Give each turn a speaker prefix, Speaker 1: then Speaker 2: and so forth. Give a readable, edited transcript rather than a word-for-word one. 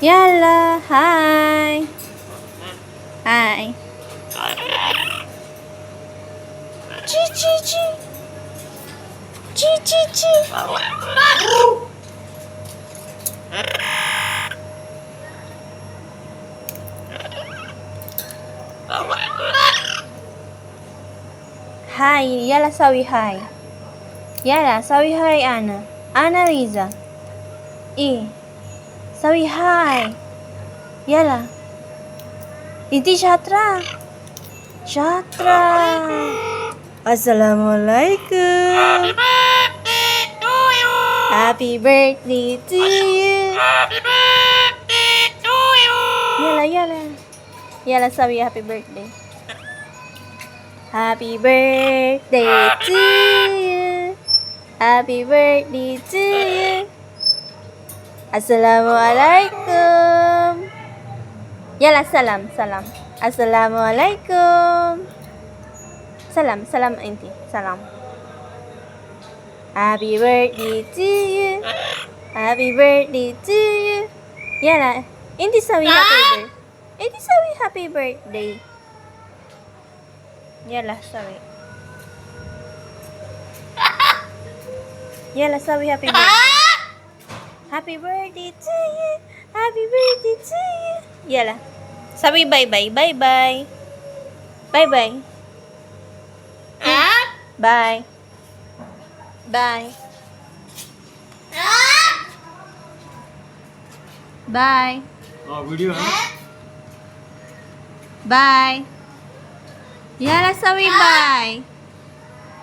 Speaker 1: Yalla, hi. Hi. Chi chi chi. Chi chi chi. Hi, yalla sawi hi. Yalla sawi hi Anna. Anna Lisa. Sawi hi. Yalla. Inti Shatra. Shatra. Assalamualaikum. Happy birthday to you. Yalla, yalla. Yalla sabi happy birthday. Happy birthday to you. Happy birthday to you. Assalamualaikum. Yalla salam, salam. Assalamualaikum. Salam, salam inti. Salam. Happy birthday to you. Happy birthday to you. Yalla, inti sabi happy birthday. Inti sabi happy birthday. Yalla sabi. Yalla sabi happy birthday. Happy birthday to you. Happy birthday to you. Yalla. Sabi bye-bye. Bye-bye. Bye-bye. Bye. Bye. Bye.
Speaker 2: Video है
Speaker 1: Bye. Yalla sabi bye.